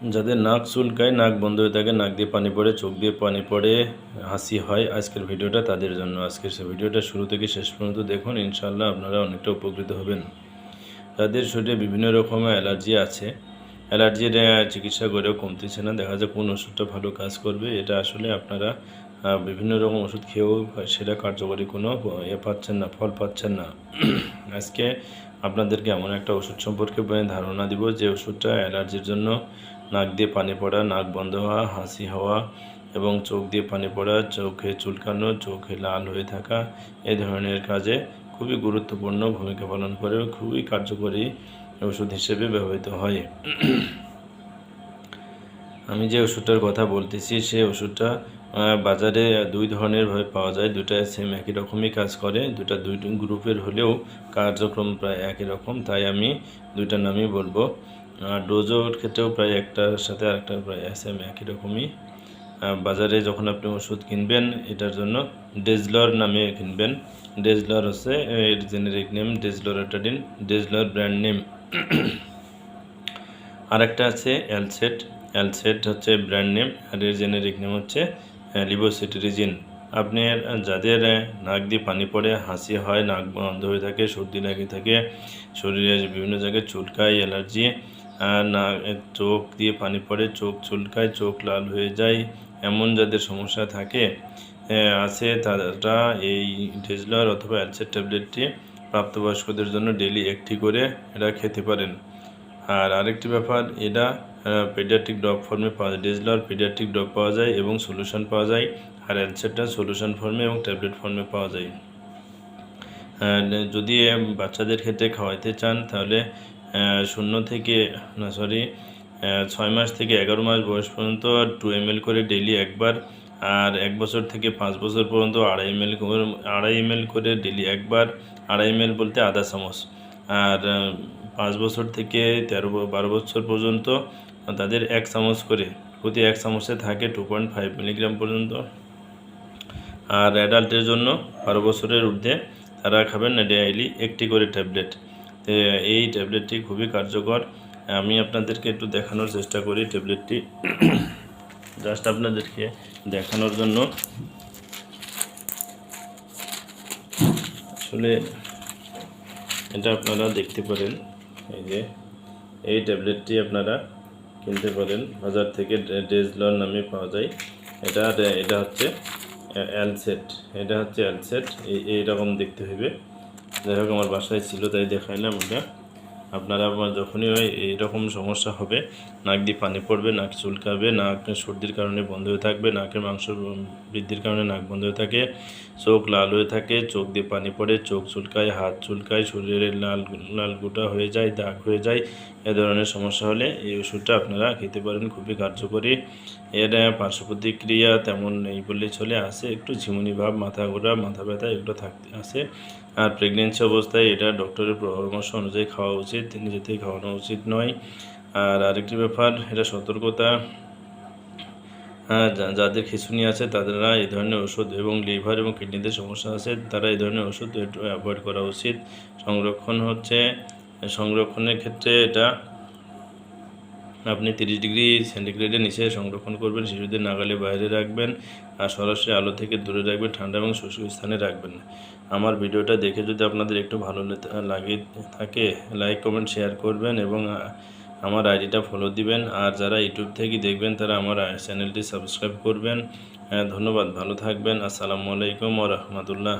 যাদের নাক চুলকায়, নাক বন্ধ হয়ে থাকে, নাক দিয়ে পানি পড়ে, চোখ দিয়ে পানি পড়ে, হাসি হয়, আজকের ভিডিওটা তাদের জন্য। আজকের সে ভিডিওটা শুরু থেকে শেষ পর্যন্ত দেখুন, ইনশাআল্লাহ আপনারা অনেকটা উপকৃত হবেন। যাদের শরীরে বিভিন্ন রকমের অ্যালার্জি আছে, অ্যালার্জির চিকিৎসা করেও কমতেছে না, দেখা যায় কোন ওষুধটা ভালো কাজ করবে, এটা আসলে আপনারা বিভিন্ন রকম ওষুধ খেয়েও সেটা কার্যকরী কোনো পাচ্ছেন না, ফল পাচ্ছেন না। আজকে আপনাদেরকে এমন একটা ওষুধ সম্পর্কে ধারণা দিব যে ওষুধটা অ্যালার্জির জন্য নাক দিয়ে পানি পড়া, নাক বন্ধ হওয়া, হাসি হওয়া এবং চোখ দিয়ে পানি পড়া, চোখে চুলকানো, চোখে লাল হয়ে থাকা, এই ধরনের কাজে খুবই গুরুত্বপূর্ণ ভূমিকা পালন করে, খুবই কার্যকরী ওষুধ হিসেবে ব্যবহৃত হয়। আমি যে ওষুধটার কথা বলতেছি সে ওষুধটা বাজারে দুই ধরনের ভাবে পাওয়া যায়, দুটা সেম একই রকমই কাজ করে, দুই গ্রুপের হলেও কার্যক্রম প্রায় একই রকম, তাই আমি দুইটা নামই বলবো। ডোজের ক্ষেত্রেও প্রায় একটার সাথে আরেকটা প্রায় সেম একই রকমই। বাজারে যখন আপনি ওষুধ কিনবেন এটার জন্য ডেজলর নামে কিনবেন। ডেজলর হচ্ছে এর জেনেরিক নেম, ডেজলোরেটাডিন, ডেজলর ব্র্যান্ড নেম। আরেকটা আছে অ্যালসেট, অ্যালসেট হচ্ছে ব্র্যান্ড নেম, আর এর জেনেরিক নেম হচ্ছে লিভোসিট্রিজিন। আপনি যাদের নাক দিয়ে পানি পড়ে, হাসি হয়, নাক বন্ধ হয়ে থাকে, সর্দি লেগে থাকে, শরীরে বিভিন্ন জায়গায় চুলকায়, অ্যালার্জি, না চোখ দিয়ে পানি পড়ে, চোখ চুলকায়, চোখ লাল হয়ে যায়, এমন যাদের সমস্যা থাকে আছে, তারা এই ডেজলর অথবা অ্যালসেট ট্যাবলেটটি প্রাপ্তবয়স্কদের জন্য ডেইলি একটি করে এটা খেতে পারেন। আর আরেকটি ব্যাপার, এটা পেডিয়াট্রিক ড্রপ ফর্মে পাওয়া যায়। ডেজলর পেডিয়াট্রিক ড্রপ পাওয়া যায় এবং সলিউশন পাওয়া যায়, আর অ্যালসেটটা সলিউশন ফর্মে এবং ট্যাবলেট ফর্মে পাওয়া যায়। যদি বাচ্চাদের ক্ষেত্রে খাওয়াইতে চান তাহলে 6 মাস থেকে 11 মাস বয়স পর্যন্ত 2 ml করে ডেইলি একবার, আর 1 বছর থেকে 5 বছর পর্যন্ত 2.5 ml করে ডেইলি একবার। 2.5 ml বলতে আধা চামচ। আর 5 বছর থেকে 13-12 বছর পর্যন্ত তাদের 1 চামচ করে, প্রতি 1 চামচে থাকে 2.5 মিলিগ্রাম পর্যন্ত। আর অ্যাডাল্টের জন্য 12 বছরের ঊর্ধ্বে তারা খাবেন ডেইলি একটি করে ট্যাবলেট। তো এই ট্যাবলেটটি খুবই কার্যকর। আমি আপনাদেরকে একটু দেখানোর চেষ্টা করি ট্যাবলেটটি, জাস্ট আপনাদেরকে দেখানোর জন্য। আসলে এটা আপনারা দেখতে পারেন, এই যে এই ট্যাবলেটটি আপনারা কিনতে পারেন বাজার থেকে, ডেজলর নামে পাওয়া যায়। এটা হচ্ছে অ্যালসেট, এটা হচ্ছে অ্যালসেট, এইরকম দেখতে হবে। যাই হোক, আমার বাসায় ছিল তাই দেখাইলাম এটা। আপনারা যখনই এইরকম সমস্যা হবে, নাক দিয়ে পানি পড়বে, নাক চুলকাবে, নাক সর্দির কারণে বন্ধ হয়ে থাকবে, নাকের মাংস বৃদ্ধির কারণে নাক বন্ধ হয়ে থাকে, চোখ লাল হয়ে থাকে, চোখ দিয়ে পানি পড়ে, চোখ চুলকায়, হাত চুলকায়, শরীরে লাল লাল গোটা হয়ে যায়, দাগ হয়ে যায়, এ ধরনের সমস্যা হলে এই ওষুধটা আপনারা খেতে পারেন, খুবই কার্যকরী। এর পার্শ্ব প্রতিক্রিয়া তেমন নেই বললেই চলে, আসে একটু ঝিমুনি ভাব, মাথা ঘোরা, মাথা ব্যথা এগুলো আছে। আর প্রেগনেন্সি অবস্থায় এটা ডক্টরের পরামর্শ অনুযায়ী খাওয়া উচিত, নিজে থেকে খাওয়ানো উচিত নয়। আর আরেকটি ব্যাপার, এটা সতর্কতা, যাদের খিঁচুনি আছে তারা এই ধরনের ওষুধ, এবং লিভার এবং কিডনিতে সমস্যা আছে তারা এই ধরনের ওষুধ একটু অ্যাভয়েড করা উচিত। সংরক্ষণের ক্ষেত্রে এটা আপনি 30 ডিগ্রি সেন্টিগ্রেডের নিচে সংরক্ষণ করবেন, শিশুদের নাগালে বাইরে রাখবেন, আর সরাসরি আলো থেকে দূরে রাখবেন, ঠান্ডা এবং শুষ্ক স্থানে রাখবেন। আমার ভিডিওটা দেখে যদি আপনাদের একটু ভালো লাগে থাকে, লাইক কমেন্ট শেয়ার করবেন এবং আমার আইডিটা ফলো দিবেন। আর যারা ইউটিউব থেকে দেখবেন তারা আমার চ্যানেলটি সাবস্ক্রাইব করবেন। ধন্যবাদ, ভালো থাকবেন। আসসালামু আলাইকুম ওয়া রাহমাতুল্লাহ।